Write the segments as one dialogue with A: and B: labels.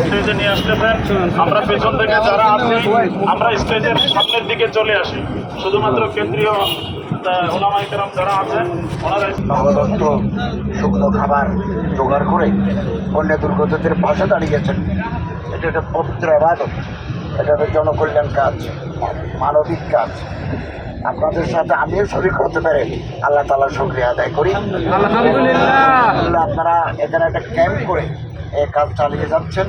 A: স্টেজে নিয়ে আসতেছেন, আমরা পেছন থেকে যারা আছি আমরা স্টেজের সামনের দিকে চলে আসি। শুধুমাত্র কেন্দ্রীয় ওলামায়ে কেরাম যারা আছেন ওনারা
B: নগদত্ত শুকনো খাবার জোগাড় করে বন্যা দুর্গতদের পাশে দাঁড়িয়েছেন। এটা একটা পবিত্র ইবাদত, এটা একটা জনকল্যাণ কাজ, মানবিক কাজ। আপনাদের সাথে আমিও শরীক হতে পারে আল্লাহ তাআলার শুকরিয়া আদায় করি। আলহামদুলিল্লাহ। আপনারা এখানে একটা ক্যাম্প করে এই কাজ চালিয়ে যাচ্ছেন,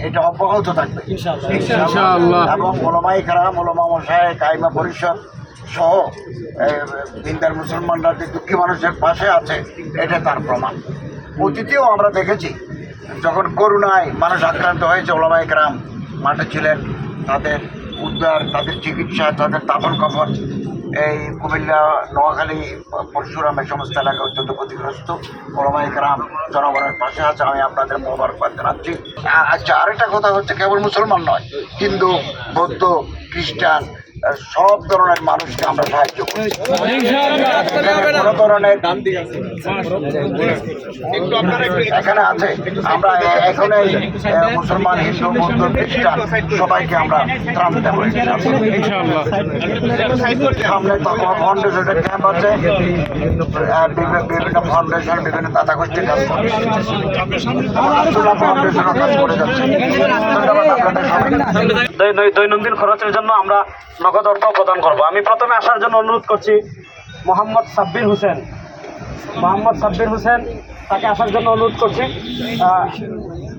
B: এটা অব্যাহত থাকবে ইনশাআল্লাহ। এবং ওলামায়ে কেরাম, ওলামা মাশায়েখ, আইমা পরিষদ সহ দিনদার মুসলমানরা যে দুঃখী মানুষের পাশে আছে, এটা তার প্রমাণ। অতীতেও আমরা দেখেছি যখন করোনায় মানুষ আক্রান্ত হয়েছে, ওলামায়ে কেরাম মাঠে ছিলেন, তাদের উদ্ধার, তাদের চিকিৎসা, তাদের দাফন কাফন। এই কুমিল্লা, নোয়াখালী, পরশুরাম এই সমস্ত এলাকা অত্যন্ত ক্ষতিগ্রস্ত। ওলামায়ে কেরাম জনগণের পাশে আছে, আমি আপনাদের মোবারকবাদ জানাচ্ছি। আচ্ছা, আরেকটা কথা হচ্ছে, কেবল মুসলমান নয়, হিন্দু, বৌদ্ধ, খ্রিস্টান সব ধরনের মানুষকে আমরা সাহায্য করি। কোনো ধরনের এখানে আছে, আমরা এখানে মুসলমান, হিন্দু, বৌদ্ধ, খ্রিস্টান সবাইকে আমরা ত্রাণ দেবো সামনে। ফাউন্ডেশনের ক্যাম্প আছে, বিভিন্ন ফাউন্ডেশন, বিভিন্ন দাতা গোষ্ঠীর কাজ করে, ফাউন্ডেশনও কাজ করে যাচ্ছে।
C: দৈনন্দিন খরচের জন্য আমরা নগদ অর্থ প্রদান করব। আমি প্রথমে আসার জন্য অনুরোধ করছি মোহাম্মদ সাব্বির হোসেন, তাকে আসার জন্য অনুরোধ করছি।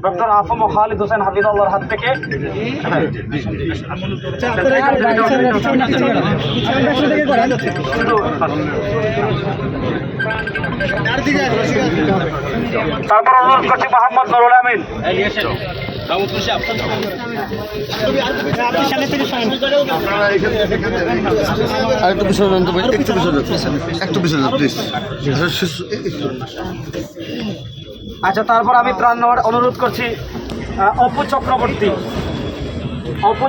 C: ডক্টর আফম খালিদ হোসেন হাফিজুল্লাহর হাত থেকে তারপর অনুরোধ করছি মোহাম্মদ নুরুল আমিন। আচ্ছা, তারপর আমি প্রাণ নেওয়ার অনুরোধ করছি অপু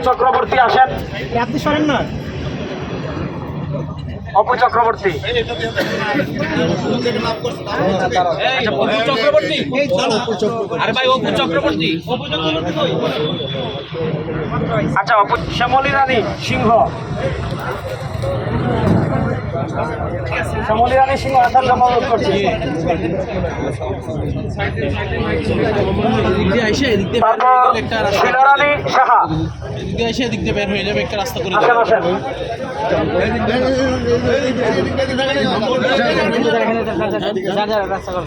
C: চক্রবর্তী আসেন। আপনি শোনেন না? অপু চক্রবর্তী। আচ্ছা, শ্যামলী রানী সিংহ আসার জন্য অনুরোধ করছি। শিলারানী সাহা আসেন।